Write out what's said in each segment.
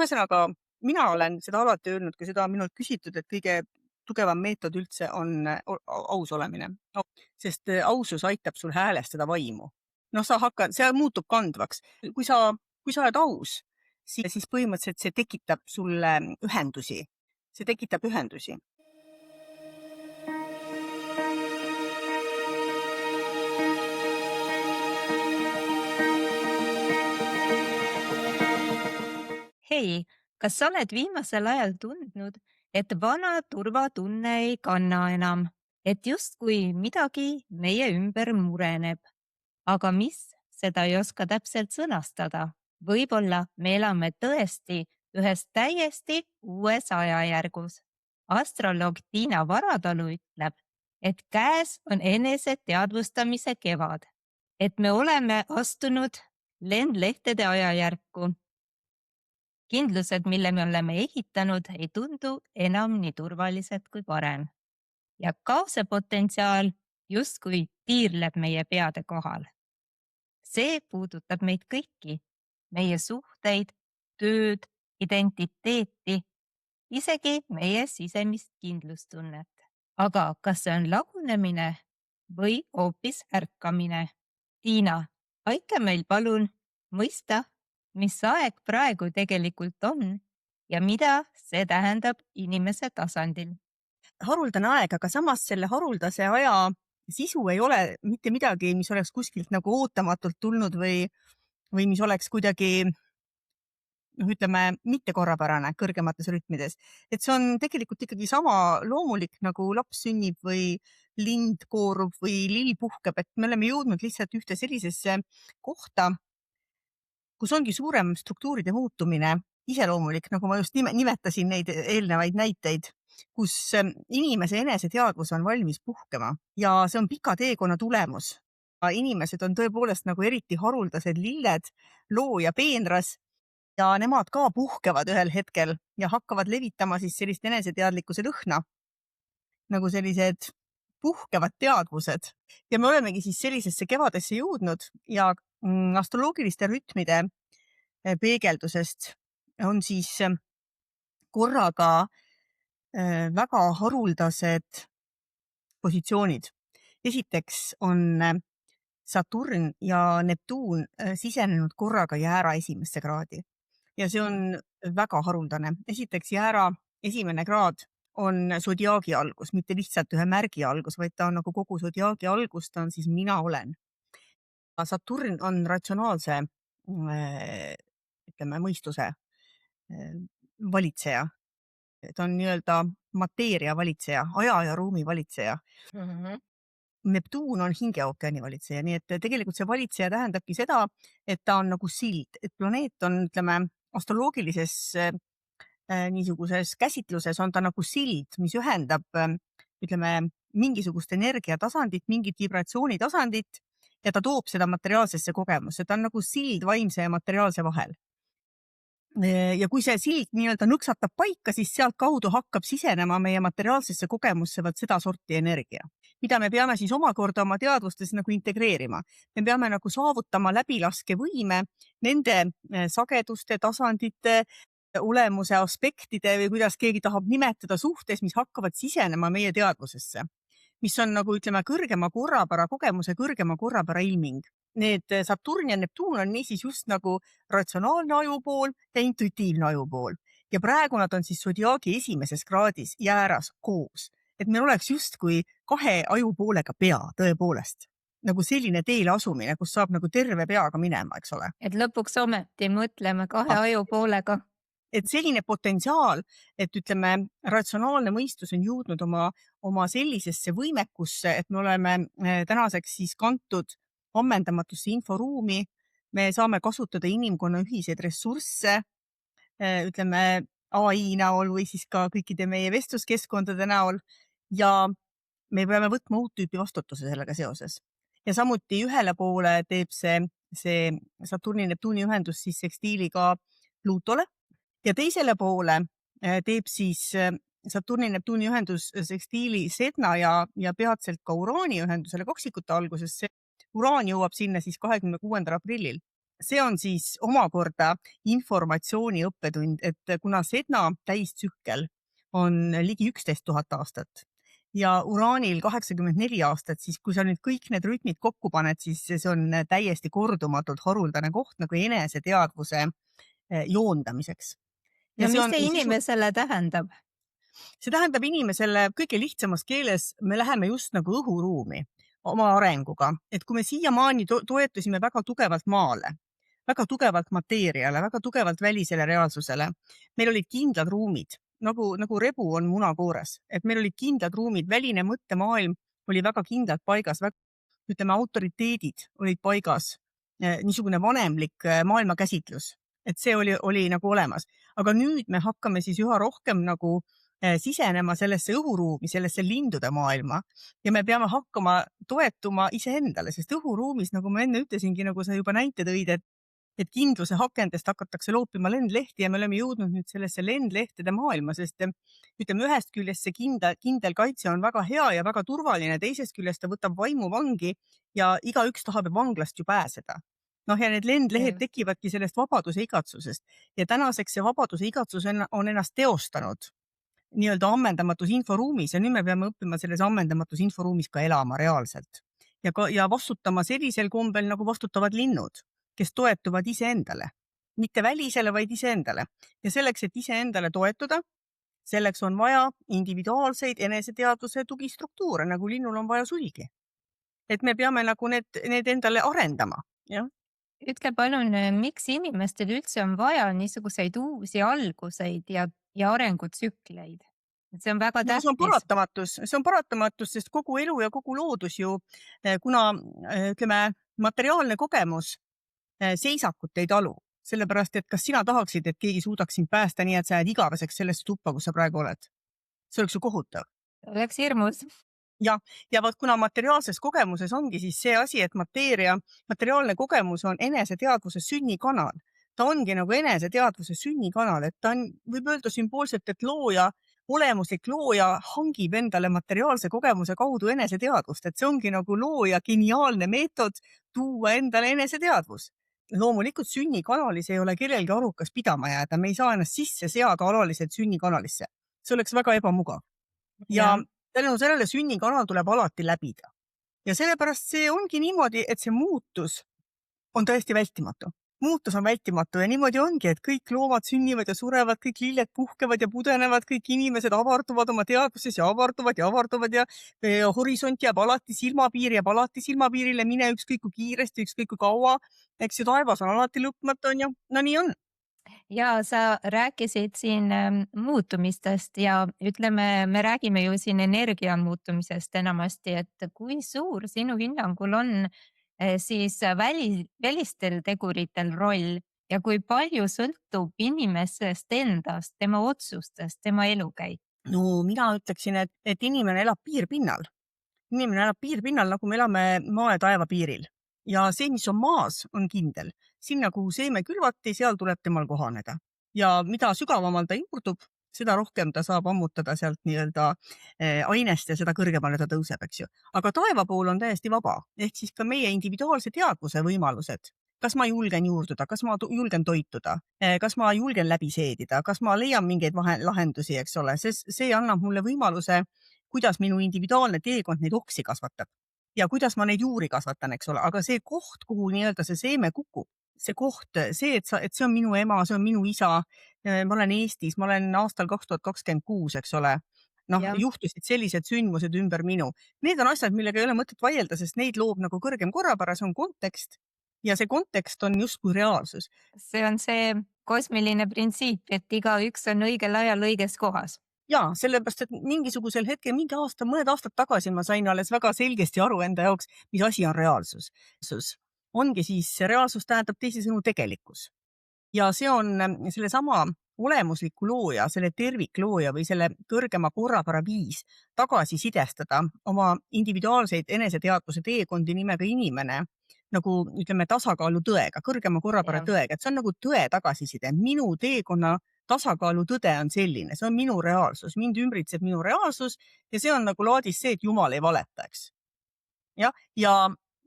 ühesõnaga, mina olen seda alati öelnud, kui seda on minult küsitud, et kõige tugevam meetod üldse on aus olemine. Sest ausus aitab sul häälestada vaimu. See muutub kandvaks. Kui sa oled aus, siis põhimõtteliselt see tekitab sulle ühendusi. See tekitab ühendusi. Hei, kas sa oled viimasel ajal tundnud, et vana turvatunne ei kanna enam, et justkui midagi meie ümber mureneb, aga mis, seda ei oska täpselt sõnastada. Võib-olla me elame tõesti ühes täiesti uues ajajärgus. Astroloog Tiina Varatalu ütleb, et käes on enese teadvustamise kevad, et me oleme astunud lendlehtede ajajärku. Kindlused, mille me oleme ehitanud, ei tundu enam nii turvalised kui varem. Ja kaose potentsiaal justkui tiirleb meie peade kohal. See puudutab meid kõiki, meie suhteid, tööd, identiteeti, isegi meie sisemist kindlustunnet. Aga kas see on lagunemine või hoopis ärkamine? Tiina, aita meil palun mõista, mis aeg praegu tegelikult on ja mida see tähendab inimese tasandil. Haruldane aeg, aga samas selle haruldase aja sisu ei ole mitte midagi, mis oleks kuskilt nagu ootamatult tulnud või mis oleks kuidagi, ütleme, mitte korrapärane kõrgemates rütmides. Et see on tegelikult ikkagi sama loomulik, nagu laps sünnib või lind koorub või lill puhkeb, et me oleme jõudnud lihtsalt ühte sellisesse kohta, kus ongi suurem struktuuride muutumine iseloomulik, nagu ma just nimetasin neid eelnevaid näiteid, kus inimese eneseteadvus on valmis puhkema ja see on pika teekonna tulemus. Inimesed on tõepoolest nagu eriti haruldased lilled, loo ja peenras ja nemad ka puhkevad ühel hetkel ja hakkavad levitama siis sellist eneseteadlikkuse lõhna, nagu sellised puhkevad teadvused. Ja me olemegi siis sellisesse kevadesse jõudnud ja astroloogiliste rütmide peegeldusest on siis korraga väga haruldased positsioonid. Esiteks on Saturn ja Neptuun sisenenud korraga jäära esimesse kraadi ja see on väga haruldane. Esiteks jäära esimene kraad on sodiaagi algus, mitte lihtsalt ühe märgi algus, vaid ta on nagu kogu sodiaagi algus, ta on siis mina olen. Saturn on ratsionaalse, ütleme, mõistuse valitseja. Ta on nii-öelda mateeria valitseja, aja ja ruumi valitseja. Neptuun on hingeookeani valitseja, nii et tegelikult see valitseja tähendabki seda, et ta on nagu sild, et planeet on, ütleme, astroloogilises niisuguses käsitluses on ta nagu sild, mis ühendab, ütleme, mingisugust energiatasandit, mingit vibratsioonitasandit ja ta toob seda materiaalsesse kogemusse. Ta on nagu sild vaimse ja materiaalse vahel. Ja kui see sild nii-öelda nõksatab paika, siis sealt kaudu hakkab sisenema meie materiaalsesse kogemusse seda sorti energia, mida me peame siis omakorda oma teadvustes nagu integreerima. Me peame nagu saavutama läbilaskevõime nende sageduste, tasandite, olemuse aspektide või kuidas keegi tahab nimetada suhtes, mis hakkavad sisenema meie teadvusesse, mis on nagu, ütleme, kõrgema korrapära kogemuse, kõrgema korrapära ilming. Need Saturn ja Neptuun on niisiis just nagu ratsionaalne ajupool ja intuitiivne ajupool. Ja praegu nad on siis sodiaagi esimeses kraadis jääras koos. Et meil oleks justkui kahe ajupoolega pea tõepoolest. Nagu selline teele asumine, kus saab nagu terve peaga minema, eks ole. Et lõpuks ometi mõtleme kahe ajupoolega. Et selline potentsiaal, et ütleme, ratsionaalne mõistus on jõudnud oma sellisesse võimekusse, et me oleme tänaseks siis kantud ammendamatusse inforuumi, me saame kasutada inimkonna ühiseid ressursse, ütleme AI näol või siis ka kõikide meie vestluskeskkondade näol ja me peame võtma uut tüüpi vastutuse sellega seoses. Ja samuti ühele poole teeb see Saturni-Neptuuni ühendus siis sekstiiliga Pluutole ja teisele poole teeb siis Saturni-Neptuuni ühendus sekstiili Sedna ja peatselt ka Uraani ühendusele kaksikute alguses. Uraan jõuab sinna siis 26. aprillil see on siis omakorda informatsiooni õppetund, et kuna Sedna täistsükkel on ligi 11 000 aastat ja uraanil 84 aastat, siis kui sa nüüd kõik need rütmid kokku paned, siis see on täiesti kordumatult haruldane koht nagu eneseteadvuse joondamiseks. no Ja see mis on see inimesele tähendab? see tähendab inimesele kõige lihtsamas keeles, me läheme just nagu õhuruumi oma arenguga, et kui me siiamaani toetusime väga tugevalt maale, väga tugevalt mateeriale, väga tugevalt välisele reaalsusele, meil olid kindlad ruumid, nagu rebu on munakoores, et meil olid kindlad ruumid, väline mõttemaailm oli väga kindlalt paigas, ütleme, autoriteedid olid paigas, niisugune vanemlik maailmakäsitlus, et see oli nagu olemas. Aga nüüd me hakkame siis üha rohkem nagu sisenema sellesse õhuruumi, sellesse lindude maailma ja me peame hakkama toetuma iseendale, sest õhuruumis, nagu ma enne ütlesingi, nagu sa juba näite tõid, et kindluse hakendest hakatakse loopima lendlehti ja me oleme jõudnud nüüd sellesse lendlehtede maailma, sest ütleme, ühest küljest see kindel kaitse on väga hea ja väga turvaline, teisest küljest ta võtab vaimu vangi ja igaüks tahab vanglast ju pääseda. Noh, ja need lendlehed tekivadki sellest vabaduse igatsusest ja tänaseks see vabaduse igatsus on ennast teostanud nii-öelda ammendamatus inforuumis ja nüüd me peame õppima selles ammendamatus inforuumis ka elama reaalselt ja vastutama sellisel kombel, nagu vastutavad linnud, kes toetuvad iseendale, mitte välisele, vaid iseendale. Ja selleks, et iseendale toetuda, selleks on vaja individuaalseid eneseteadvuse tugistruktuure, nagu linnul on vaja sulgi. Et me peame nagu need endale arendama. Jah. Ütle palun, miks inimestel üldse on vaja niisuguseid uusi alguseid ja arengutsükleid? See on väga No, tähtis. see on paratamatus, sest kogu elu ja kogu loodus ju, kuna ütleme, materiaalne kogemus seisakut ei talu, sellepärast et kas sina tahaksid, et keegi suudaks sind päästa nii, et sa jääd igaveseks sellesse tuppa, kus sa praegu oled? See oleks ju kohutav. Oleks hirmus. Ja vot kuna materiaalses kogemuses ongi siis see asi, et materiaalne kogemus on eneseteadvuse sünnikanal. Ta ongi nagu eneseteadvuse sünnikanal, et ta on, võib öelda sümboolselt, et olemuslik looja hangib endale materiaalse kogemuse kaudu eneseteadvust, et see ongi nagu looja geniaalne meetod tuua endale eneseteadvus. Loomulikult sünnikanalis ei ole kellelgi arukas pidama jääda, me ei saa ennast sisse seada alaliselt sünnikanalisse. See oleks väga ebamugav. Ja tänu sellele sünnikanal tuleb alati läbida. Ja sellepärast see ongi niimoodi, et see muutus on tõesti vältimatu. Muutus on vältimatu ja niimoodi ongi, et kõik loomad sünnivad ja surevad, kõik lilled puhkevad ja pudenevad, kõik inimesed avarduvad oma teadvuses ja avarduvad ja horisont jääb alati silmapiir jääb alati silmapiirile, mine ükskõik kui kiiresti, ükskõik kui kaua, eks ju taevas on alati lõpmatu, on ju, no nii on. Ja sa rääkisid siin muutumistest ja ütleme, me räägime ju siin energia muutumisest enamasti, et kui suur sinu hinnangul on siis välistel teguritel roll ja kui palju sõltub inimesest endast, tema otsustest, tema elukäik? No mina ütleksin, et inimene elab piirpinnal. Inimene elab piirpinnal, nagu me elame maa ja taeva piiril. Ja see, mis on maas, on kindel. Sinna, kuhu seeme külvati, seal tuleb temal kohaneda. Ja mida sügavamal ta juurdub, seda rohkem ta saab ammutada sealt nii-öelda ainest ja seda kõrgemale ta tõuseb, eks ju. Aga taeva pool on täiesti vaba. Ehk siis ka meie individuaalse teadvuse võimalused. Kas ma julgen juurduda, kas ma julgen toituda, kas ma julgen läbi seedida, kas ma leian mingeid lahendusi, eks ole. See annab mulle võimaluse, kuidas minu individuaalne teekond neid oksi kasvatab ja kuidas ma neid juuri kasvatan, eks ole. Aga see koht, kuhu nii-öelda see seeme kukub, see koht, see, et see on minu ema, see on minu isa, ma olen Eestis, ma olen aastal 2026, eks ole. Noh, juhtusid sellised sündmused ümber minu. Need on asjad, millega ei ole mõtet vaielda, sest neid loob nagu kõrgem korrapära, see on kontekst ja see kontekst on justkui reaalsus. See on see kosmiline printsiip, et igaüks on õigel ajal õiges kohas. Ja, sellepärast, et mingisugusel hetkel, mõned aastad tagasi ma sain alles väga selgesti aru enda jaoks, mis asi on reaalsus. Ongi siis reaalsus tähendab teisisõnu tegelikkus. Ja see on sellesama olemusliku looja, selle terviklooja või selle kõrgema korrapära viis tagasisidestada oma individuaalseid eneseteadvuse teekondi nimega inimene, nagu ütleme tasakaalu tõega, kõrgema korrapära tõega, et see on nagu tõe tagasiside. Minu teekonna tasakaalu tõde on selline, see on minu reaalsus, mind ümbritseb minu reaalsus ja see on nagu laadis see, et Jumal ei valeta, eks. Ja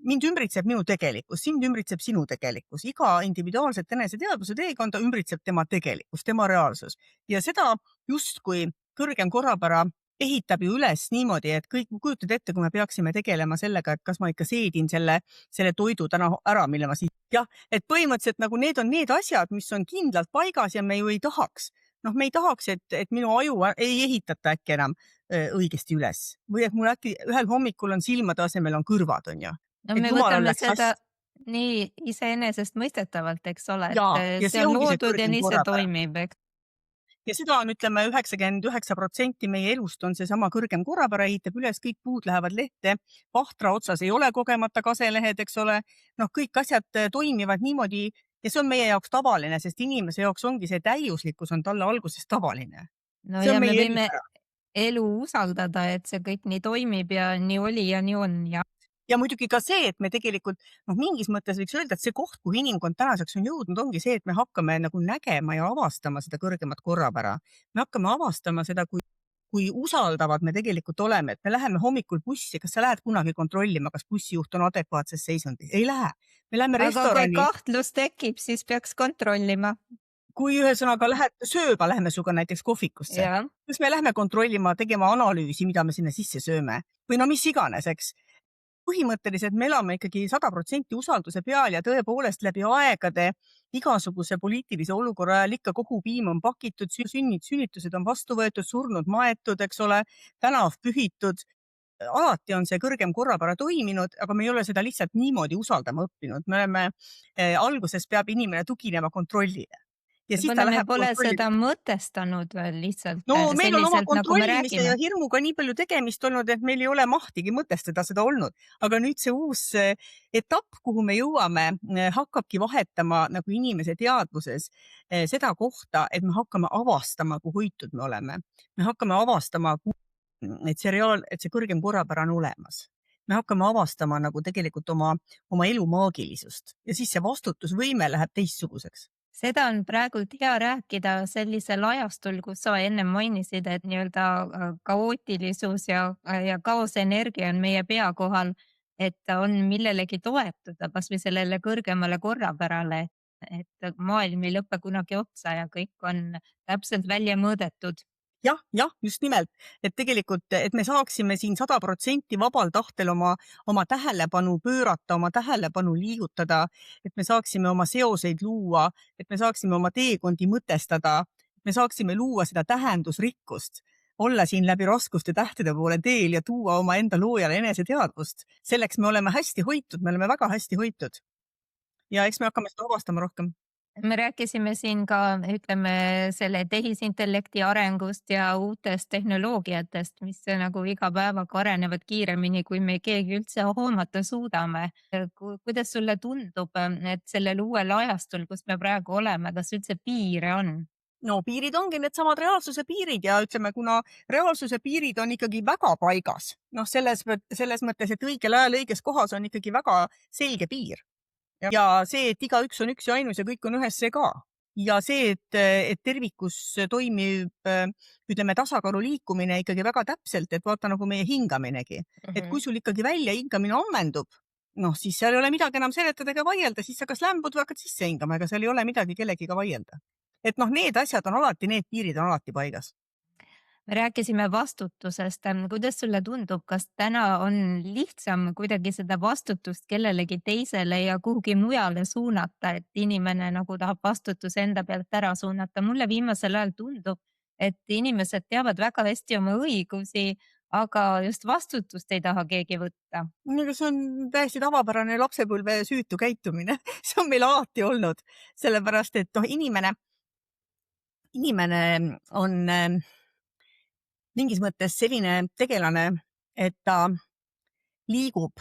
mind ümbritseb minu tegelikkus, sind ümbritseb sinu tegelikkus. Iga individuaalset eneseteadvuse teekonda ümbritseb tema tegelikkus, tema reaalsus. Ja seda justkui kõrgem korrapära ehitab ju üles niimoodi, et kõik, kujutad ette, kui me peaksime tegelema sellega, et kas ma ikka seedin selle toidu täna ära, mille ma jah, et põhimõtteliselt nagu need on need asjad, mis on kindlalt paigas ja me ju ei tahaks. Me ei tahaks, et minu aju ei ehitata äkki enam õigesti üles või et mul äkki ühel hommikul on silmade asemel on kõrvad, on ju. No Et me jumalal võtame läks seda nii iseenesestmõistetavalt, eks ole, Jaa, ja et see see on ongi see loodud ja kõrgem nii see korrapära. toimib, eks. Ja seda on, ütleme, 99% meie elust on seesama kõrgem korrapära, ehitab üles, kõik puud lähevad lehte, vahtra otsas ei ole kogemata kaselehed, eks ole. Kõik asjad toimivad niimoodi ja see on meie jaoks tavaline, sest inimese jaoks ongi see täiuslikkus on talle algusest tavaline. No See on ja me meie võime eripära. elu usaldada, et see kõik nii toimib ja nii oli ja nii on ja Ja muidugi ka see, et me tegelikult mingis mõttes võiks öelda, et see koht, kuhu inimkond tänaseks on jõudnud, ongi see, et me hakkame nagu nägema ja avastama seda kõrgemat korrapära. Me hakkame avastama seda, kui usaldavad me tegelikult oleme, et me läheme hommikul bussi. Kas sa lähed kunagi kontrollima, kas bussijuht on adekvaatses seisundis? Ei lähe. Me läheme aga kui restorani. kahtlus tekib, siis peaks kontrollima. Kui ühesõnaga lähed sööba, lähme suga näiteks kohvikusse. Ja. Kas me lähme kontrollima, tegema analüüsi, mida me sinna sisse sööme? Või mis iganes, eks? Põhimõtteliselt me elame ikkagi 100% usalduse peal ja tõepoolest läbi aegade igasuguse poliitilise olukorra ajal ikka kogu piim on pakitud, sünnitused on vastu võetud, surnud maetud, eks ole, tänav pühitud. Alati on see kõrgem korrapära toiminud, aga me ei ole seda lihtsalt niimoodi usaldama õppinud. Me oleme, alguses peab inimene tuginema kontrollile. Ja siis ta me läheb pole kontrolli. seda mõtestanud veel lihtsalt Meil on oma selliselt, nagu me kontrollimise ja räägime. hirmuga nii palju tegemist olnud, et meil ei ole mahtigi mõtestada seda olnud. Aga nüüd see uus etapp, kuhu me jõuame, hakkabki vahetama nagu inimese teadvuses seda kohta, et me hakkame avastama, kui hoitud me oleme. Me hakkame avastama, et see kõrgem korrapära on olemas. Me hakkame avastama nagu tegelikult oma elu maagilisust ja siis see vastutusvõime läheb teistsuguseks. Seda on praegult hea rääkida sellisel ajastul, kus sa enne mainisid, et nii-öelda kaootilisus ja kaosenergia on meie pea kohal, et on millelegi toetuda, kas või sellele kõrgemale korrapärale, et maailm ei lõpe kunagi otsa ja kõik on täpselt välja mõõdetud. Jah, just nimelt, et tegelikult, et me saaksime siin 100% vabal tahtel oma tähelepanu pöörata, oma tähelepanu liigutada, et me saaksime oma seoseid luua, et me saaksime oma teekondi mõtestada, me saaksime luua seda tähendusrikkust, olla siin läbi raskuste tähtede poole teel ja tuua oma enda loojale eneseteadvust. Selleks me oleme hästi hoitud, me oleme väga hästi hoitud. Ja eks me hakkame seda avastama rohkem. Me rääkisime siin ka, ütleme, selle tehisintellekti arengust ja uutest tehnoloogiatest, mis nagu iga päevaga arenevad kiiremini, kui me keegi üldse hoomata suudame. Kuidas sulle tundub, et sellel uuel ajastul, kus me praegu oleme, kas üldse piire on? No piirid ongi needsamad reaalsuse piirid ja ütleme, kuna reaalsuse piirid on ikkagi väga paigas, selles mõttes, et õigel ajal õiges kohas on ikkagi väga selge piir. Ja see, et igaüks on üks ja ainus ja kõik on ühes, see ka. Ja see, et tervikus toimib, ütleme, tasakaalu liikumine ikkagi väga täpselt, et vaata nagu meie hingaminegi. Et kui sul ikkagi välja hingamine ammendub, siis seal ei ole midagi enam seletada ega vaielda, siis sa kas lämbud või hakkad sisse hingama, ega seal ei ole midagi kellegiga vaielda. Et need asjad on alati, need piirid on alati paigas. Me rääkisime vastutusest. Kuidas sulle tundub, kas täna on lihtsam kuidagi seda vastutust kellelegi teisele ja kuhugi mujale suunata, et inimene nagu tahab vastutuse enda pealt ära suunata? Mulle viimasel ajal tundub, et inimesed teavad väga hästi oma õigusi, aga just vastutust ei taha keegi võtta. See on täiesti tavapärane lapsepõlve süütu käitumine. See on meil alati olnud, sellepärast et inimene on mingis mõttes selline tegelane, et ta liigub,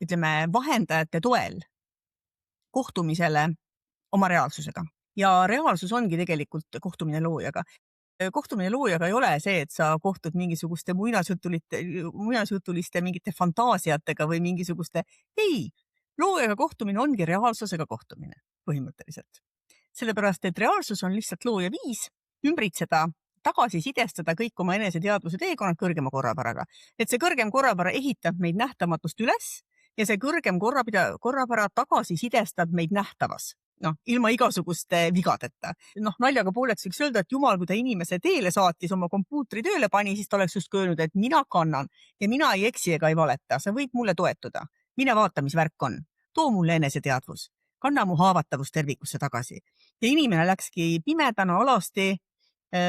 ütleme, vahendajate toel kohtumisele oma reaalsusega. Ja reaalsus ongi tegelikult kohtumine loojaga. Kohtumine loojaga ei ole see, et sa kohtud mingisuguste muinasjutuliste mingite fantaasiatega või mingisuguste. Ei, loojaga kohtumine ongi reaalsusega kohtumine põhimõtteliselt. Sellepärast, et reaalsus on lihtsalt looja viis ümbritseda, tagasisidestada kõik oma eneseteadvuse teekonnad kõrgema korrapäraga. Et see kõrgem korrapära ehitab meid nähtamatust üles ja see kõrgem korrapära tagasisidestab meid nähtavas. Noh, ilma igasuguste vigadeta. Noh, naljaga pooleks võiks öelda, et jumal, kui ta inimese teele saatis, oma kompuutri tööle pani, siis ta oleks just öelnud, et mina kannan ja mina ei eksi ega ei valeta. Sa võid mulle toetuda. Mine vaata, mis värk on. Too mulle eneseteadvus. Kanna mu haavatavus tervikusse tagasi. Ja inimene läkski pimedana alasti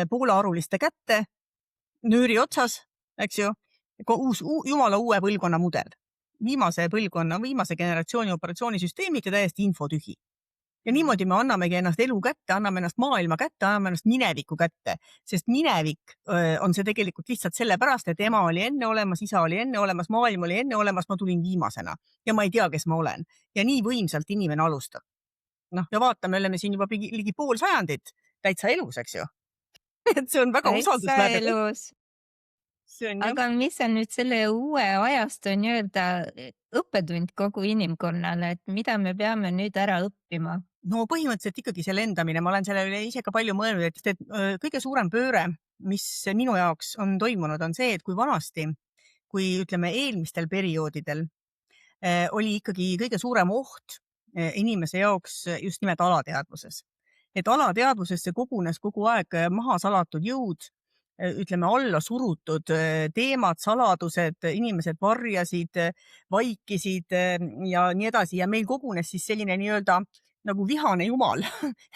poolearuliste kätte, nööri otsas, eks ju, jumala uue põlvkonna mudel. Viimase generatsiooni operatsioonisüsteemid ja täiesti infotühi. Ja niimoodi me annamegi ennast elu kätte, anname ennast maailma kätte, anname ennast mineviku kätte, sest minevik on see tegelikult lihtsalt sellepärast, et ema oli enne olemas, isa oli enne olemas, maailm oli enne olemas, ma tulin viimasena ja ma ei tea, kes ma olen. Ja nii võimsalt inimene alustab. Noh, ja vaata, me oleme siin juba ligi pool sajandit täitsa elus, eks ju. Et see on väga Täitsa usaldusväärne. elus. See on jah. Aga mis on nüüd selle uue ajastu nii-öelda õppetund kogu inimkonnale, et mida me peame nüüd ära õppima? No põhimõtteliselt ikkagi see lendamine, ma olen selle üle ise ka palju mõelnud, et kõige suurem pööre, mis minu jaoks on toimunud, on see, et kui vanasti, kui ütleme eelmistel perioodidel oli ikkagi kõige suurem oht inimese jaoks just nimelt alateadvuses. Et alateadvusesse kogunes kogu aeg maha salatud jõud, ütleme alla surutud teemad, saladused, inimesed varjasid, vaikisid ja nii edasi ja meil kogunes siis selline nii-öelda nagu vihane jumal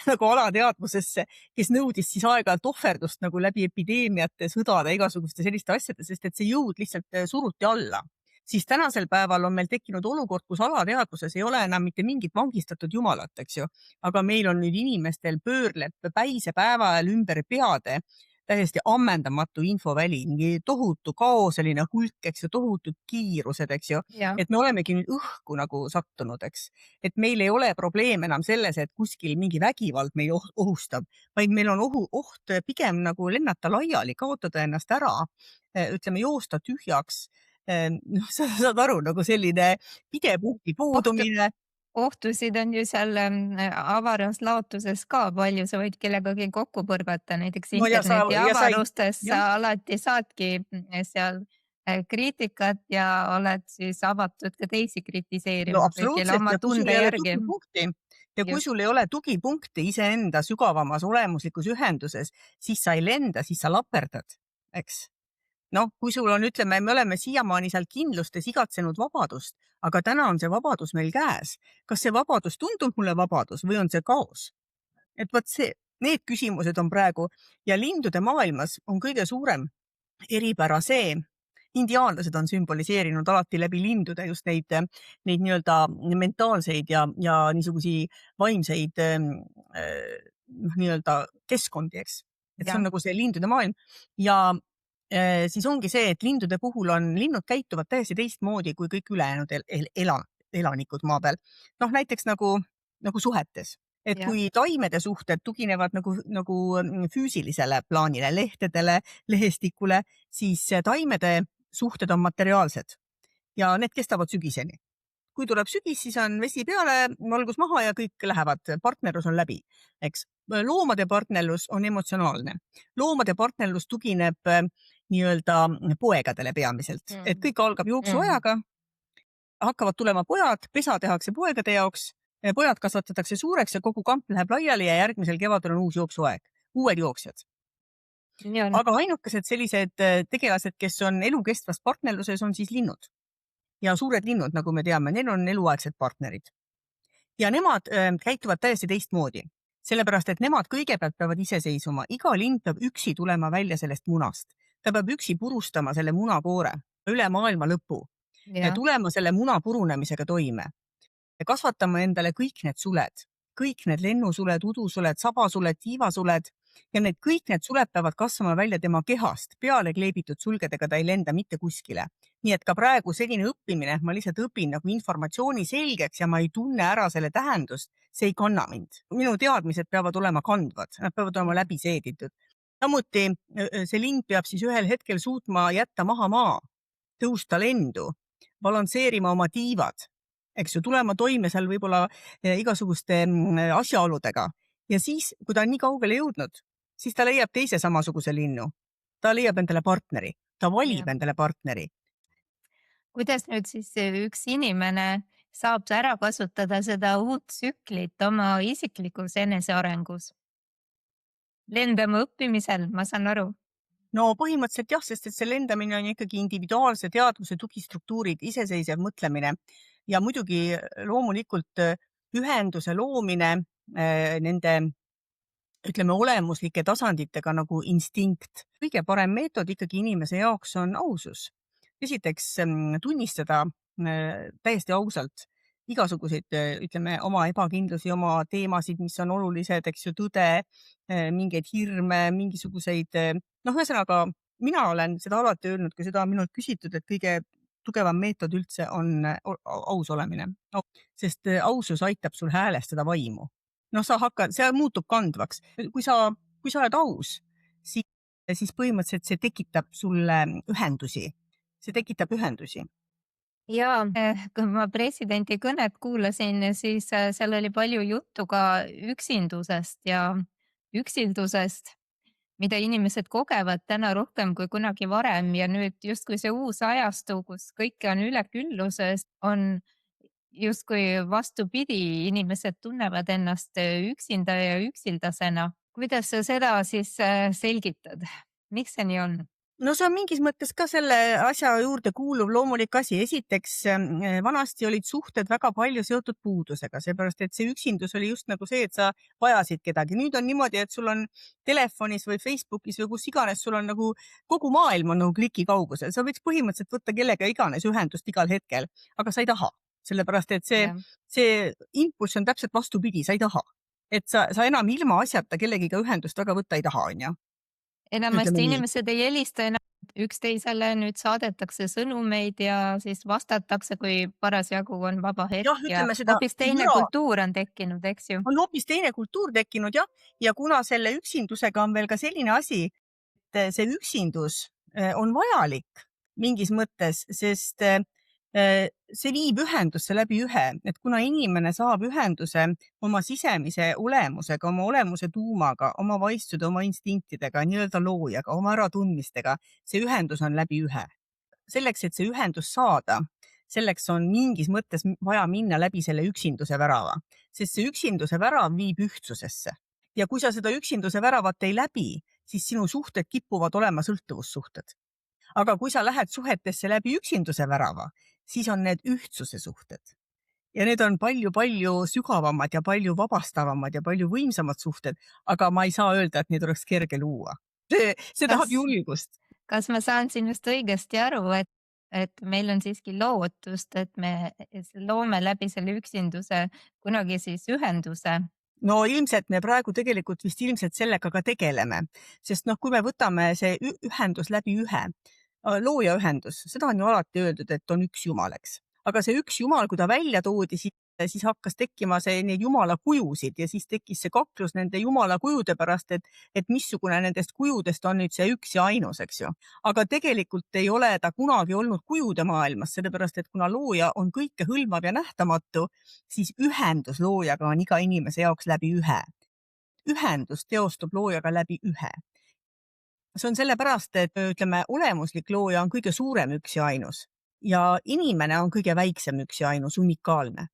nagu alateadvusesse, kes nõudis siis aeg-ajalt ohverdust nagu läbi epideemiate, sõdade, igasuguste selliste asjade, sest et see jõud lihtsalt suruti alla. Siis tänasel päeval on meil tekkinud olukord, kus alateadvuses ei ole enam mitte mingit vangistatud jumalat, eks ju, aga meil on nüüd inimestel pöörleb päise päeva ajal ümber peade täiesti ammendamatu infoväli, mingi tohutu kaoseline hulk, eks ju, tohutud kiirused, eks ju, et me olemegi nüüd õhku nagu sattunud, eks. Et meil ei ole probleem enam selles, et kuskil mingi vägivald meid ohustab, vaid meil on oht pigem nagu lennata laiali, kaotada ennast ära, ütleme joosta tühjaks. Noh, sa saad aru, nagu selline pidepunkti puudumine. Ohtusid on ju seal avaras laotuses ka palju, sa võid kellegagi kokku põrgata, näiteks interneti avarustes sa alati saadki seal kriitikat ja oled siis avatud ka teisi kritiseerima. No absoluutselt, ja kui sul ei ole tugipunkti iseenda sügavamas olemuslikus ühenduses, siis sa ei lenda, siis sa laperdad, eks. Noh, kui sul on, ütleme, me oleme siiamaani seal kindlustes igatsenud vabadust, aga täna on see vabadus meil käes. Kas see vabadus tundub mulle vabadus või on see kaos? Et võt see, need küsimused on praegu ja lindude maailmas on kõige suurem eripära see, indiaanlased on sümboliseerinud alati läbi lindude just neid nii-öelda mentaalseid ja niisugusi vaimseid nii-öelda keskkondi, eks. Et see on nagu see lindude maailm ja siis ongi see, et lindude puhul linnud käituvad täiesti teistmoodi kui kõik ülejäänud elanikud maa peal. Noh, näiteks nagu suhetes. Et kui taimede suhted tuginevad nagu füüsilisele plaanile, lehtedele, lehestikule, siis taimede suhted on materiaalsed ja need kestavad sügiseni. Kui tuleb sügis, siis on vesi peale, valgus maha ja kõik lähevad, partnerlus on läbi, eks. Loomade partnerlus on emotsionaalne. Loomade partnerlus tugineb nii-öelda poegadele peamiselt, et kõik algab jooksuajaga, hakkavad tulema pojad, pesa tehakse poegade jaoks, pojad kasvatatakse suureks ja kogu kamp läheb laiali ja järgmisel kevadel on uus jooksuaeg, uued jooksjad. Aga ainukesed sellised tegelased, kes on elukestvas partnerluses, on siis linnud. Ja suured linnud, nagu me teame, neil on eluaegsed partnerid. Ja nemad käituvad täiesti teistmoodi, sellepärast, et nemad kõigepealt peavad ise seisuma. Iga lind peab üksi tulema välja sellest munast. Ta peab üksi purustama selle munakoore üle maailma lõpu ja tulema selle muna purunemisega toime. Ja kasvatama endale kõik need suled, kõik need lennusuled, udusuled, sabasuled, tiivasuled ja kõik need suled peavad kasvama välja tema kehast. Peale kleebitud sulgedega ta ei lenda mitte kuskile. Nii et ka praegu selline õppimine, ma lihtsalt õpin nagu informatsiooni selgeks ja ma ei tunne ära selle tähendust, see ei kanna mind. Minu teadmised peavad olema kandvad, nad peavad olema läbi seeditud. Samuti see lind peab siis ühel hetkel suutma jätta maha maa, tõusta lendu, balansseerima oma tiivad, eks ju, tulema toime seal võib-olla igasuguste asjaoludega. Ja siis, kui ta on nii kaugele jõudnud, siis ta leiab teise samasuguse linnu. Ta leiab endale partneri, ta valib endale partneri. kuidas nüüd siis see üks inimene saab ära kasutada seda uut tsüklit oma isiklikus enesearengus? Lendama õppimisel, ma saan aru. No põhimõtteliselt jah, sest et see lendamine on ikkagi individuaalse teadvuse tugistruktuurid, iseseisev mõtlemine ja muidugi loomulikult ühenduse loomine nende ütleme olemuslike tasanditega nagu instinkt. Kõige parem meetod ikkagi inimese jaoks on ausus. Esiteks tunnistada täiesti ausalt igasuguseid, ütleme, oma ebakindlusi, oma teemasid, mis on olulised, eks ju, tõde, mingeid hirme, mingisuguseid, ühesõnaga, mina olen seda alati öelnud, kui seda on minult küsitud, et kõige tugevam meetod üldse on aus olemine, sest ausus aitab sul häälestada vaimu. See muutub kandvaks. Kui sa oled aus, siis põhimõtteliselt see tekitab sulle ühendusi. See tekitab ühendusi. Ja kui ma presidendi kõnet kuulasin, siis seal oli palju juttu ka üksindusest ja üksildusest, mida inimesed kogevad täna rohkem kui kunagi varem ja nüüd justkui see uus ajastu, kus kõike on ülekülluses, on justkui vastupidi, inimesed tunnevad ennast üksinda ja üksildasena. Kuidas sa seda siis selgitad? Miks see nii on? No see on mingis mõttes ka selle asja juurde kuuluv loomulik asi. Esiteks, vanasti olid suhted väga palju seotud puudusega, seepärast et see üksindus oli just nagu see, et sa vajasid kedagi. Nüüd on niimoodi, et sul on telefonis või Facebookis või kus iganes, sul on nagu kogu maailm on nagu kliki kaugusel. Sa võiks põhimõtteliselt võtta kellega iganes ühendust igal hetkel, aga sa ei taha. Sellepärast, et see impulss on täpselt vastupidi, sa ei taha. Et sa enam ilma asjata kellegiga ühendust väga võtta ei taha, on ju. Enamasti inimesed ei helista enam üksteisele, nüüd saadetakse sõnumeid ja siis vastatakse, kui parasjagu on vaba hetk ja hoopis teine kultuur on tekkinud, eks ju? On hoopis teine kultuur tekkinud, jah. Ja kuna selle üksindusega on veel ka selline asi, et see üksindus on vajalik mingis mõttes, sest see viib ühendusse läbi ühe, et kuna inimene saab ühenduse oma sisemise olemusega, oma olemuse tuumaga, oma vaistsude, oma instinktidega, nii-öelda loojaga, oma äratundmistega, see ühendus on läbi ühe. Selleks, et see ühendus saada, selleks on mingis mõttes vaja minna läbi selle üksinduse värava, sest see üksinduse värav viib ühtsusesse. Ja kui sa seda üksinduse väravat ei läbi, siis sinu suhted kipuvad olema sõltuvussuhted. Aga kui sa lähed suhetesse läbi üksinduse värava, siis on need ühtsuse suhted. Ja need on palju-palju sügavamad ja palju vabastavamad ja palju võimsamad suhted, aga ma ei saa öelda, et neid oleks kerge luua. See tahab julgust. Kas ma saan sinust õigesti aru, et meil on siiski lootust, et me loome läbi selle üksinduse kunagi siis ühenduse? No ilmselt me praegu tegelikult vist ilmselt sellega ka tegeleme, sest kui me võtame see ühendus läbi ühe, looja ühendus, seda on ju alati öeldud, et on üks Jumal, eks. Aga see üks Jumal, kui ta välja toodi, siis hakkas tekkima neid Jumala kujusid ja siis tekkis see kaklus nende Jumala kujude pärast, et missugune nendest kujudest on nüüd see üks ja ainus, eks ju. Aga tegelikult ei ole ta kunagi olnud kujude maailmas, sellepärast et kuna looja on kõike hõlmav ja nähtamatu, siis ühendus loojaga on iga inimese jaoks läbi ühe. Ühendus teostub loojaga läbi ühe. See on sellepärast, et ütleme, olemuslik looja on kõige suurem üks ja ainus ja inimene on kõige väiksem üks ja ainus, unikaalne.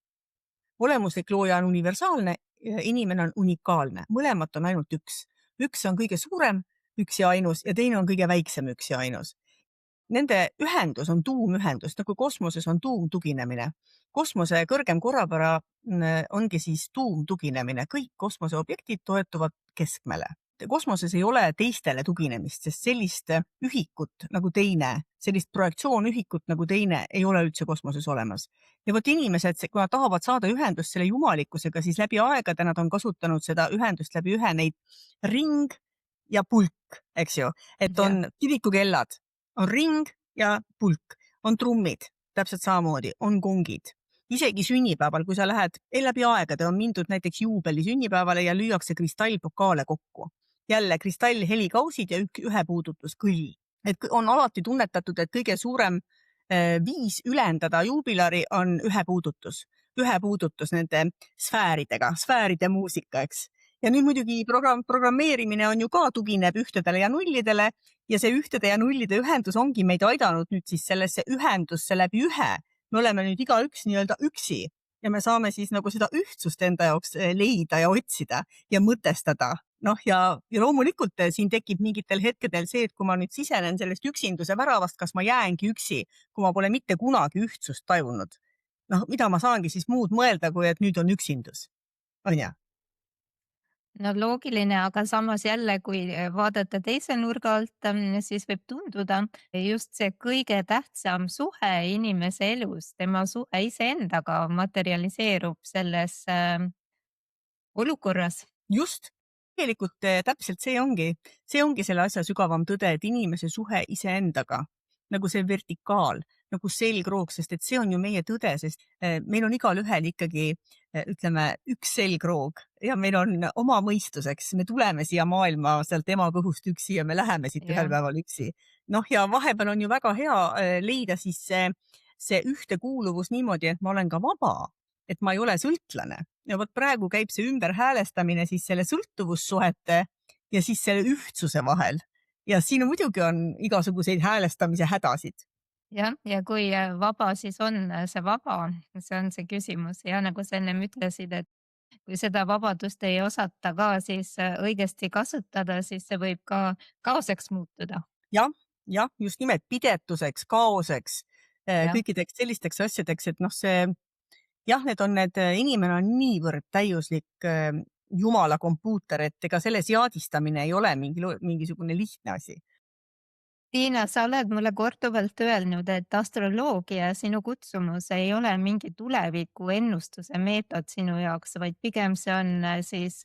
Olemuslik looja on universaalne, inimene on unikaalne. Mõlemat on ainult üks. Üks on kõige suurem üks ja ainus ja teine on kõige väiksem üks ja ainus. Nende ühendus on tuumühendus, nagu kosmoses on tuumtuginemine. Kosmose kõrgem korrapära ongi siis tuumtuginemine. Kõik kosmoseobjektid toetuvad keskmele. Kosmoses ei ole teistele tuginemist, sest sellist ühikut nagu teine, sellist projektsioonühikut nagu teine ei ole üldse kosmoses olemas. Ja võt inimesed, kui nad tahavad saada ühendust selle jumalikkusega, siis läbi aegade nad on kasutanud seda ühendust läbi ühe neid ring ja pulk, eks ju. Et on kirikukellad, on ring ja pulk, on trummid, täpselt samamoodi, on kongid. Isegi sünnipäeval, kui sa lähed, läbi aegade on mindud näiteks juubeli sünnipäevale ja lüüakse kristallpokaale kokku. Jälle kristallhelikausid ja ühe puudutus kõll. Et on alati tunnetatud, et kõige suurem viis ülendada juubilari on ühe puudutus nende sfääridega, sfääride muusika, eks. ja nüüd muidugi programmeerimine on ju ka tugineb ühtedele ja nullidele ja see ühtede ja nullide ühendus ongi meid aidanud nüüd siis sellesse ühendusse läbi ühe. Me oleme nüüd igaüks nii-öelda üksi ja me saame siis nagu seda ühtsust enda jaoks leida ja otsida ja mõtestada. Noh, ja loomulikult siin tekib mingitel hetkedel see, et kui ma nüüd sisenen sellest üksinduse väravast, kas ma jäängi üksi, kui ma pole mitte kunagi ühtsust tajunud. Noh, mida ma saangi siis muud mõelda, kui et nüüd on üksindus, on ju? No loogiline, aga samas jälle, kui vaadata teise nurga alt, siis võib tunduda just see kõige tähtsam suhe inimese elus, tema suhe iseendaga materialiseerub selles olukorras. Just, tegelikult täpselt see ongi selle asja sügavam tõde, et inimese suhe iseendaga, nagu see vertikaal, nagu selgroog, sest et see on ju meie tõde, sest meil on igalühel ikkagi, ütleme, üks selgroog ja meil on oma mõistuseks, me tuleme siia maailma sealt ema kõhust üksi ja me läheme siit ühel Ja. päeval üksi. Noh, ja vahepeal on ju väga hea leida siis see ühtekuuluvus niimoodi, et ma olen ka vaba, et ma ei ole sõltlane. Ja vot praegu käib see ümberhäälestamine siis selle sõltuvussuhete ja siis selle ühtsuse vahel. Ja siin muidugi on igasuguseid häälestamise hädasid. Jah, ja kui vaba siis on see vaba, see on see küsimus ja nagu sa ennem ütlesid, et kui seda vabadust ei osata ka siis õigesti kasutada, siis see võib ka kaoseks muutuda. Jah, jah, just nimelt pidetuseks, kaoseks, Jah. kõikideks sellisteks asjadeks, et noh, jah, inimene on niivõrd täiuslik jumala kompuuter, et ega selle seadistamine ei ole mingisugune lihtne asi. Tiina, sa oled mulle korduvalt öelnud, et astroloogia, sinu kutsumus ei ole mingi tuleviku ennustuse meetod sinu jaoks, vaid pigem see on siis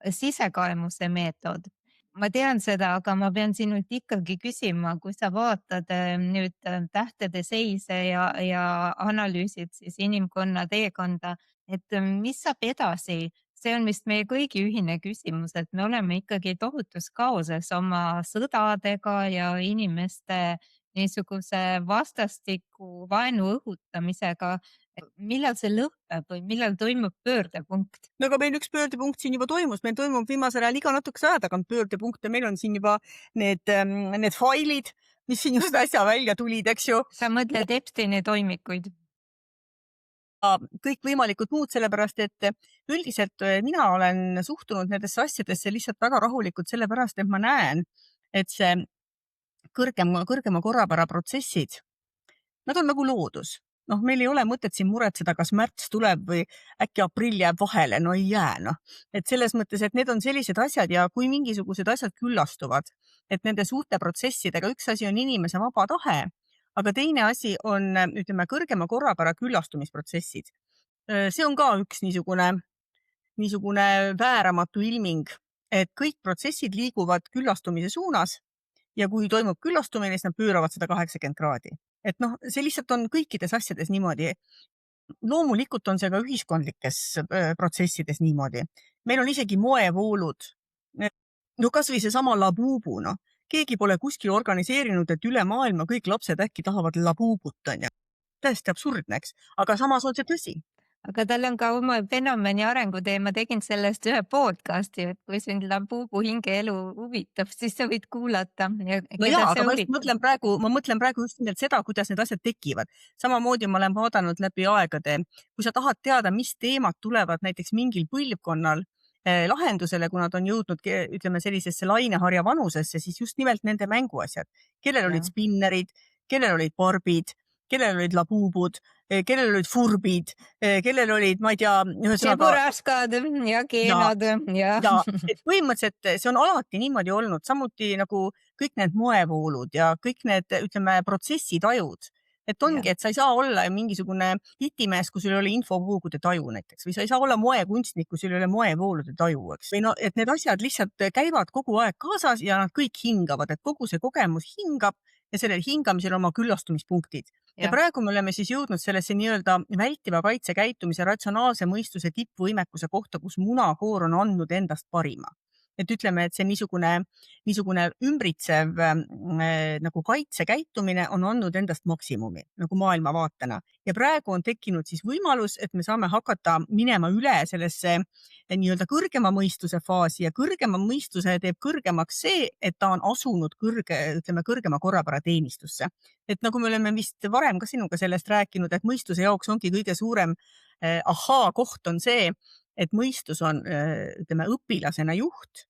sisekaemuse meetod. Ma tean seda, aga ma pean sinult ikkagi küsima, kui sa vaatad nüüd tähtede seise ja analüüsid siis inimkonna teekonda, et mis saab edasi? See on vist meie kõigi ühine küsimus, et me oleme ikkagi tohutus kaoses oma sõdadega ja inimeste niisuguse vastastiku vaenu õhutamisega. Millal see lõpeb või millal toimub pöördepunkt? No aga meil üks pöördepunkt siin juba toimus, meil toimub viimasel ajal iga natukese aja tagant pöördepunkte, meil on siin juba need failid, mis siin just äsja välja tulid, eks ju. Sa mõtled Epsteini toimikuid? Kõikvõimalikud muud, sellepärast et üldiselt mina olen suhtunud nendesse asjadesse lihtsalt väga rahulikult, sellepärast et ma näen, et see kõrgema korrapära protsessid, nad on nagu loodus. Noh, meil ei ole mõtet siin muretseda, kas märts tuleb või äkki aprill jääb vahele, no ei jää, noh. Et selles mõttes, et need on sellised asjad ja kui mingisugused asjad küllastuvad, et nende suurte protsessidega üks asi on inimese vaba tahe, aga teine asi on, ütleme, kõrgema korrapära küllastumisprotsessid. See on ka üks niisugune vääramatu ilming, et kõik protsessid liiguvad küllastumise suunas ja kui toimub küllastumine, siis nad pööravad 180 kraadi. Et noh, see lihtsalt on kõikides asjades niimoodi. Loomulikult on see ka ühiskondlikes protsessides niimoodi. Meil on isegi moevoolud. No kas või seesama labuubu, noh. Keegi pole kuskil organiseerinud, et üle maailma kõik lapsed äkki tahavad labuubut, on ju. Täiesti absurdne, eks? Aga samas on see tõsi. Aga tal on ka oma fenomeni arengutee, ma tegin sellest ühe podcasti, et kui sind labuubu hingeelu huvitab, siis sa võid kuulata. No jaa, aga ma mõtlen praegu just nimelt seda, kuidas need asjad tekivad. Samamoodi ma olen vaadanud läbi aegade. Kui sa tahad teada, mis teemad tulevad näiteks mingil põlvkonnal lahendusele, kui nad on jõudnud, ütleme, sellisesse laineharja vanusesse, siis just nimelt nende mänguasjad. Kellel olid spinnerid, kellel olid barbid, kellel olid labuubud, kellel olid furbid, kellel olid, ma ei tea, Seburaskad ja keenad ja. Et põhimõtteliselt see on alati niimoodi olnud, samuti nagu kõik need moevoolud ja kõik need, ütleme, protsessitajud. Et ongi, et sa ei saa olla mingisugune hitimees, kui sul ei ole infovoogude taju näiteks, või sa ei saa olla moekunstnik, kui sul ei ole moevoolude taju, eks. Või no, et need asjad lihtsalt käivad kogu aeg kaasas ja nad kõik hingavad, et kogu see kogemus hingab ja sellel hingamisel oma küllastumispunktid. Ja praegu me oleme siis jõudnud sellesse nii-öelda vältiva kaitsekäitumise ratsionaalse mõistuse tippvõimekuse kohta, kus munakoor on andnud endast parima. et ütleme, et see niisugune ümbritsev nagu kaitsekäitumine on andnud endast maksimumi nagu maailmavaatena ja praegu on tekkinud siis võimalus, et me saame hakata minema üle sellesse nii-öelda kõrgema mõistuse faasi ja kõrgema mõistuse teeb kõrgemaks see, et ta on asunud kõrgema korrapära teenistusse. Et nagu me oleme vist varem ka sinuga sellest rääkinud, et mõistuse jaoks ongi kõige suurem koht on see, et mõistus on ütleme õpilasena juht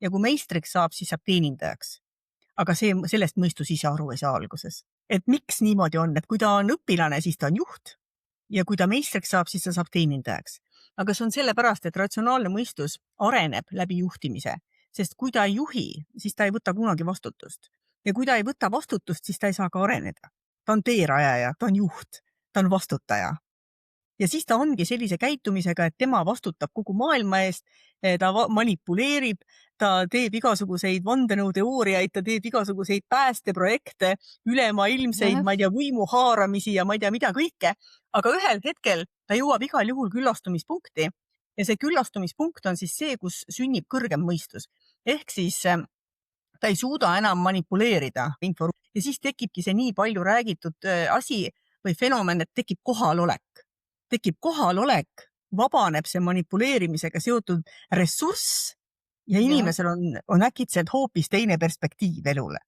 ja kui meistriks saab, siis saab teenindajaks. Aga sellest mõistus ise aru ei saa alguses. Et miks niimoodi on, et kui ta on õpilane, siis ta on juht ja kui ta meistriks saab, siis ta saab teenindajaks. Aga see on sellepärast, et ratsionaalne mõistus areneb läbi juhtimise, sest kui ta ei juhi, siis ta ei võta kunagi vastutust. Ja kui ta ei võta vastutust, siis ta ei saa ka areneda. Ta on teerajaja, ta on juht, ta on vastutaja. Ja siis ta ongi sellise käitumisega, et tema vastutab kogu maailma eest, ta manipuleerib, ta teeb igasuguseid vandenõuteooriaid, ta teeb igasuguseid päästeprojekte, ülemaailmseid, ma ei tea, võimu haaramisi ja ma ei tea, mida kõike. Aga ühel hetkel ta jõuab igal juhul küllastumispunkti ja see küllastumispunkt on siis see, kus sünnib kõrgem mõistus. Ehk siis ta ei suuda enam manipuleerida info ja siis tekibki see nii palju räägitud asi või fenomen, et tekib kohalolek. Tekib kohalolek, vabaneb see manipuleerimisega seotud ressurss ja inimesel on äkitselt hoopis teine perspektiiv elule.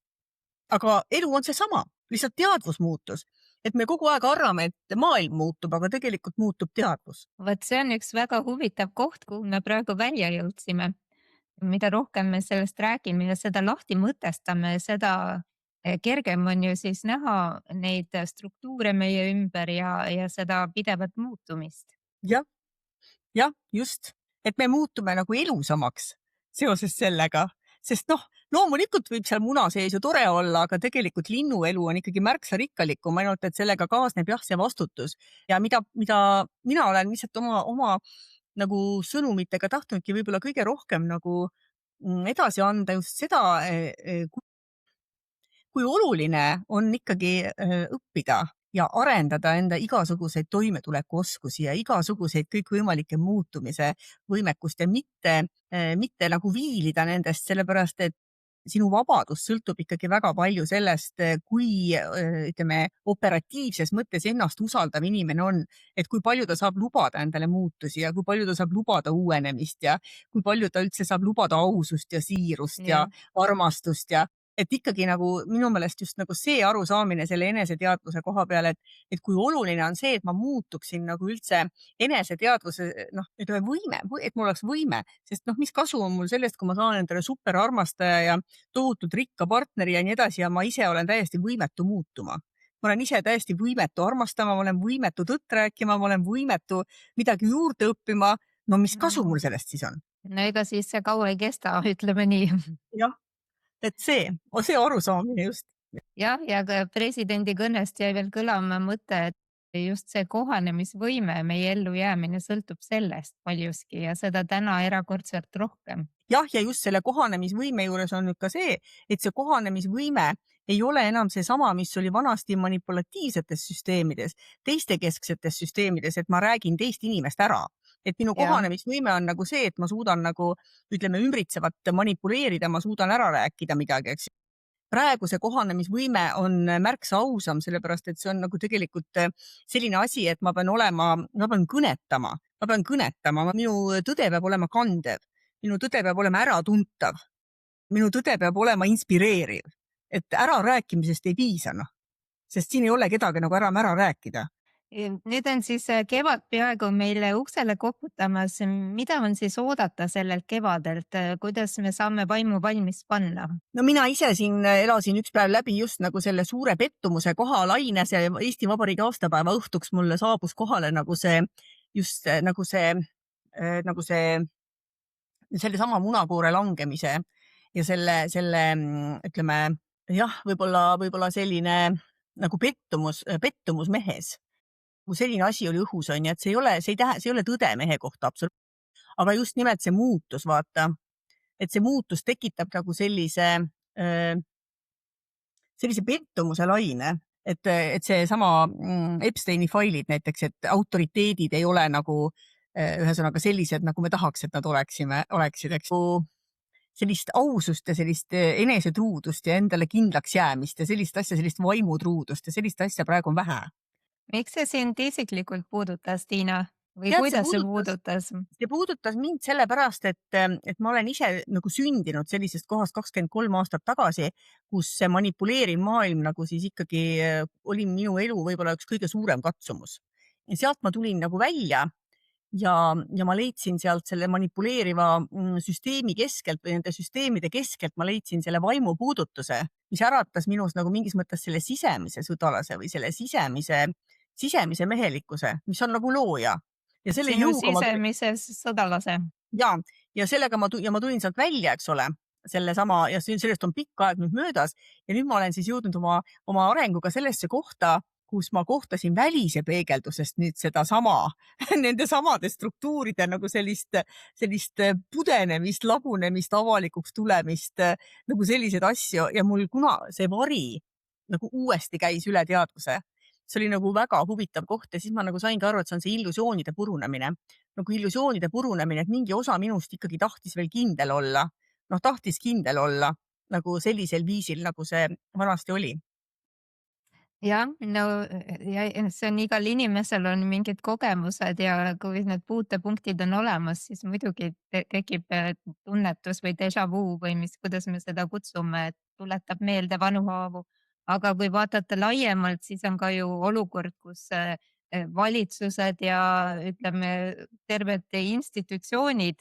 Aga elu on see sama, lihtsalt teadvus muutus. Et me kogu aeg arvame, et maailm muutub, aga tegelikult muutub teadvus. Vot see on üks väga huvitav koht, kuhu me praegu välja jõudsime. Mida rohkem me sellest räägime ja seda lahti mõtestame, seda kergem on ju siis näha neid struktuure meie ümber ja seda pidevat muutumist. Jah, just. Et me muutume nagu elusamaks seoses sellega. Sest loomulikult võib seal muna sees ju tore olla, aga tegelikult linnuelu on ikkagi märksa rikkalikum, ainult et sellega kaasneb see vastutus. Ja mida mina olen lihtsalt oma nagu sõnumitega tahtnudki võib-olla kõige rohkem nagu edasi anda just seda, kui oluline on ikkagi õppida ja arendada enda igasuguseid toimetulekuoskusi ja igasuguseid kõikvõimalikke muutumise võimekust ja mitte nagu viilida nendest, sellepärast et sinu vabadus sõltub ikkagi väga palju sellest, kui ütleme operatiivses mõttes ennast usaldav inimene on, et kui palju ta saab lubada endale muutusi ja kui palju ta saab lubada uuenemist ja kui palju ta üldse saab lubada ausust ja siirust ja armastust ja et ikkagi nagu minu meelest just nagu see arusaamine selle eneseteadvuse koha peal, et kui oluline on see, et ma muutuksin nagu üldse eneseteadvuse, ütleme võime, et mul oleks võime, sest mis kasu on mul sellest, kui ma saan endale super armastaja ja tohutult rikka partneri ja nii edasi ja ma ise olen täiesti võimetu muutuma. Ma olen ise täiesti võimetu armastama, ma olen võimetu tõtt rääkima, ma olen võimetu midagi juurde õppima. Mis kasu mul sellest siis on? No ega siis see kaua ei kesta, ütleme nii. Jah. Et see arusaamine just. Ja ka presidendi kõnest jäi veel kõlama mõte, et just see kohanemisvõime, meie ellujäämine sõltub sellest paljuski ja seda täna erakordselt rohkem. Jah, ja just selle kohanemisvõime juures on nüüd ka see, et see kohanemisvõime ei ole enam see sama, mis oli vanasti manipulatiivsetes süsteemides, teistekesksetes süsteemides, et ma räägin teist inimest ära. Et minu kohanemisvõime on nagu see, et ma suudan nagu, ütleme, ümbritsevat manipuleerida, ma suudan ära rääkida midagi, eks. Praegu see kohanemisvõime on märksa ausam, sellepärast et see on nagu tegelikult selline asi, et ma pean kõnetama, minu tõde peab olema kandev, minu tõde peab olema äratuntav, minu tõde peab olema inspireeriv, et ärarääkimisest ei piisa, sest siin ei ole kedagi nagu ära rääkida. Nüüd on siis kevad peaaegu meile uksele koputamas. Mida on siis oodata sellelt kevadelt? Kuidas me saame vaimu valmis panna? Mina ise siin elasin üks päev läbi just nagu selle suure pettumuse kohalaine. See Eesti Vabariigi aastapäeva õhtuks mulle saabus kohale nagu selle sama munakoore langemise ja selle ütleme, võib-olla selline nagu pettumus mehes. Kui selline asi oli õhus, on, et see ei ole tõde mehe kohta absoluutselt. Aga just nimelt see muutus, vaata, et see muutus tekitab nagu sellise pettumuse laine, et see sama Epsteini failid näiteks, et autoriteedid ei ole nagu ühesõnaga sellised, nagu me tahaks, et nad oleksid, eks. sellist ausust ja sellist enesetruudust ja endale kindlaks jäämist ja sellist asja, sellist vaimutruudust ja sellist asja praegu on vähe. miks see sind isiklikult puudutas, Tiina? Või Tead, kuidas see puudutas? see puudutas mind sellepärast, et ma olen ise nagu sündinud sellisest kohast 23 aastat tagasi, kus see manipuleeriv maailm nagu siis ikkagi oli minu elu võib-olla üks kõige suurem katsumus. Ja sealt ma tulin nagu välja ja ma leidsin sealt selle manipuleeriva süsteemi keskelt või nende süsteemide keskelt, ma leidsin selle vaimupuudutuse, mis äratas minus nagu mingis mõttes selle sisemise sõdalase või selle sisemise mehelikkuse, mis on nagu looja. Ja selle Sinu jõuga sisemise sõdalase. ja sellega ma tulin sealt välja, eks ole, sellesama ja sellest on pikk aeg nüüd möödas ja nüüd ma olen siis jõudnud oma arenguga sellesse kohta, kus ma kohtasin välise peegeldusest nüüd sedasama, nende samade struktuuride nagu sellist pudenemist, lagunemist, avalikuks tulemist, nagu selliseid asju ja mul see vari nagu uuesti käis üle teadvuse. See oli nagu väga huvitav koht ja siis ma nagu saingi aru, et see on see illusioonide purunemine. Nagu illusioonide purunemine, et mingi osa minust ikkagi tahtis veel kindel olla. Tahtis kindel olla nagu sellisel viisil, nagu see vanasti oli. Jah, no ja see on igal inimesel on mingid kogemused ja kui need puutepunktid on olemas, siis muidugi tekib tunnetus või déjà vu või kuidas me seda kutsume, et tuletab meelde vanu haavu. Aga kui vaadata laiemalt, siis on ka ju olukord, kus valitsused ja ütleme, terved institutsioonid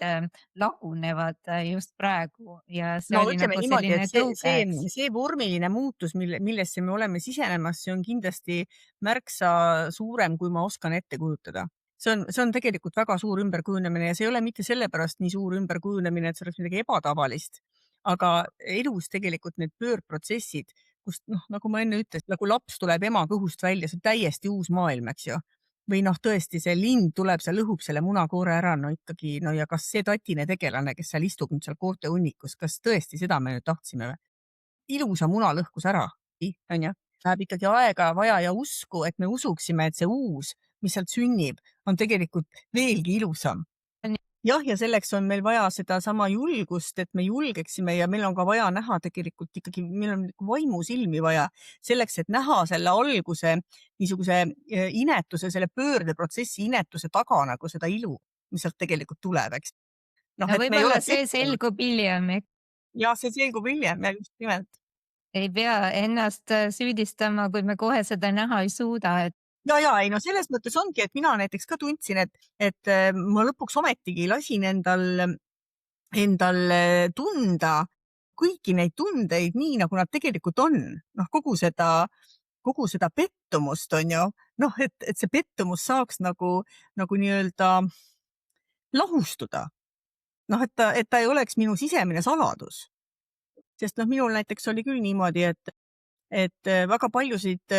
lagunevad just praegu ja see oli Ütleme nagu niimoodi, selline et tõuge, eks. see vormiline muutus, millesse me oleme sisenemas, see on kindlasti märksa suurem, kui ma oskan ette kujutada. See on tegelikult väga suur ümberkujunemine ja see ei ole mitte sellepärast nii suur ümberkujunemine, et see oleks midagi ebatavalist, aga elus tegelikult need pöördprotsessid, kust nagu ma enne ütlesin, nagu laps tuleb ema kõhust välja, see on täiesti uus maailm, eks ju. Või tõesti see lind tuleb, see lõhub selle munakoore ära, ikkagi, ja kas see tatine tegelane, kes seal istub nüüd seal koorte hunnikus, kas tõesti seda me nüüd tahtsime või? Ilusa muna lõhkus ära, on ju. Läheb ikkagi aega vaja ja usku, et me usuksime, et see uus, mis sealt sünnib, on tegelikult veelgi ilusam. Jah, ja selleks on meil vaja sedasama julgust, et me julgeksime ja meil on ka vaja näha tegelikult ikkagi, meil on vaimusilmi vaja selleks, et näha selle alguse niisuguse inetuse, selle pöördeprotsessi inetuse taga nagu seda ilu, mis sealt tegelikult tuleb, eks. No et me ei võib-olla ole see pettunud. selgub hiljem, Ja see selgub hiljem, just nimelt. ei pea ennast süüdistama, kui me kohe seda näha ei suuda, et Ei selles mõttes ongi, et mina näiteks ka tundsin, et ma lõpuks ometigi lasin endal tunda kõiki neid tundeid nii, nagu nad tegelikult on. Kogu seda pettumust on ju, et see pettumus saaks nagu nii-öelda lahustuda. Et ta ei oleks minu sisemine saladus. Sest minul näiteks oli küll niimoodi, et väga paljusid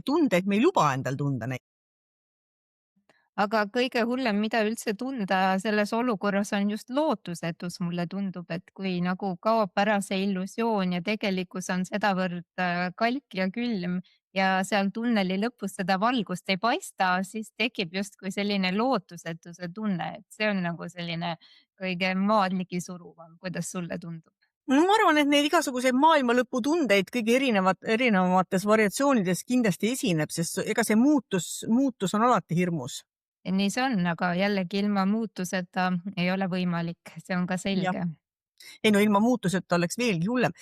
tundeid me ei luba endal tunda neid. aga kõige hullem, mida üldse tunda selles olukorras on just lootusetus, mulle tundub, et kui nagu kaob ära see illusioon ja tegelikkus on sedavõrd kalk ja külm ja seal tunneli lõpus seda valgust ei paista, siis tekib justkui selline lootusetuse tunne, et see on nagu selline kõige maad ligi suruvam. Kuidas sulle tundub? Ma arvan, et neid igasuguseid maailmalõputundeid kõige erinevamates variatsioonides kindlasti esineb, sest ega see muutus on alati hirmus. Ja nii see on, aga jällegi ilma muutuseta ei ole võimalik, see on ka selge. Ilma muutuseta oleks veelgi hullem.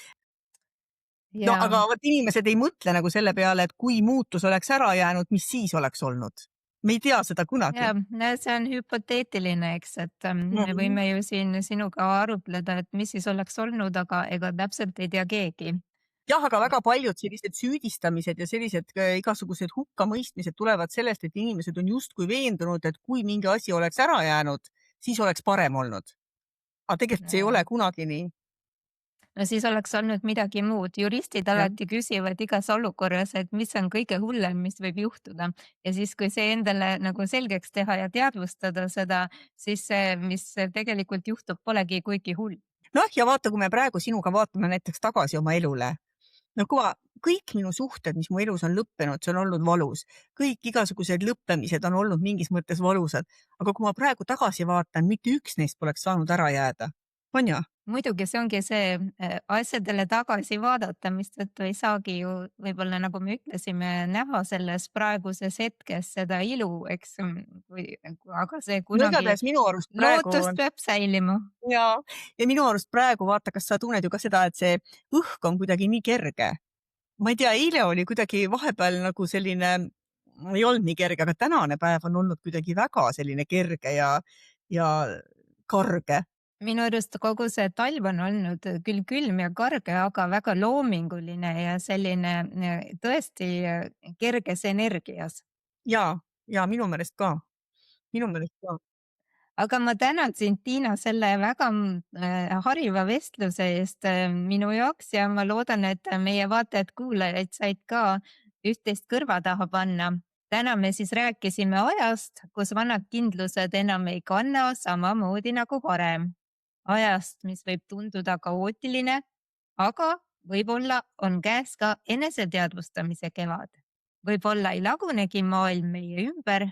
Ja Aga vot inimesed ei mõtle nagu selle peale, et kui muutus oleks ära jäänud, mis siis oleks olnud. Me ei tea seda kunagi. ja see on hüpoteetiline, eks, et me võime ju siin sinuga arutleda, et mis siis oleks olnud, aga ega täpselt ei tea keegi. Jah, aga väga paljud sellised süüdistamised ja sellised igasugused hukkamõistmised tulevad sellest, et inimesed on justkui veendunud, et kui mingi asi oleks ära jäänud, siis oleks parem olnud. Aga tegelikult see ei ole kunagi nii. No siis oleks olnud midagi muud. Juristid alati küsivad igas olukorras, et mis on kõige hullem, mis võib juhtuda. Ja siis, kui see endale nagu selgeks teha ja teadvustada seda, siis see, mis tegelikult juhtub, polegi kuigi hull. Ja vaata, kui me praegu sinuga vaatame näiteks tagasi oma elule. Kõik minu suhted, mis mu elus on lõppenud, see on olnud valus. Kõik igasugused lõppemised on olnud mingis mõttes valusad. Aga kui ma praegu tagasi vaatan, mitte üks neist poleks saanud ära jääda. on ju? muidugi see ongi see asjadele tagasi vaadata, mistõttu ei saagi ju võib-olla, nagu me ütlesime, näha selles praeguses hetkes seda ilu, eks. Aga see no kunagi, igatahes minu arust praegu lootust peab säilima. ja minu arust praegu vaata, kas sa tunned ju ka seda, et see õhk on kuidagi nii kerge. ma ei tea, eile oli kuidagi vahepeal nagu selline, ei olnud nii kerge, aga tänane päev on olnud kuidagi väga selline kerge ja karge. Minu arust kogu see talv on olnud küll külm ja karge, aga väga loominguline ja selline tõesti kerges energias. ja minu meelest ka, minu meelest ka. Aga ma tänan sind, Tiina, selle väga hariva vestluse eest minu jaoks ja ma loodan, et meie vaatajad-kuulajad said ka üht-teist kõrva taha panna. täna me siis rääkisime ajast, kus vanad kindlused enam ei kanna samamoodi nagu varem. Ajast, mis võib tunduda kaootiline, aga võib-olla on käes ka eneseteadvustamise kevad. võib-olla ei lagunegi maailm meie ümber,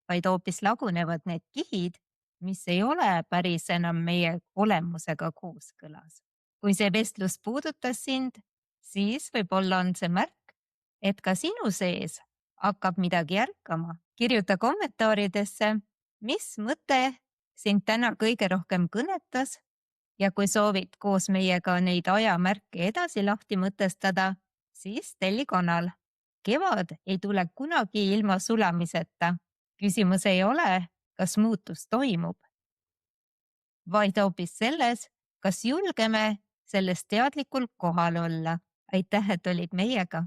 vaid hoopis lagunevad need kihid, mis ei ole päris enam meie olemusega kooskõlas. kui see vestlus puudutas sind, siis võib-olla on see märk, et ka sinu sees hakkab midagi ärkama. kirjuta kommentaaridesse, mis mõte sind täna kõige rohkem kõnetas ja kui soovid koos meiega neid ajamärke edasi lahti mõtestada, siis telli kanal. kevad ei tule kunagi ilma sulamiseta. küsimus ei ole, kas muutus toimub, vaid hoopis selles, kas julgeme selles teadlikul kohal olla. aitäh, et olid meiega.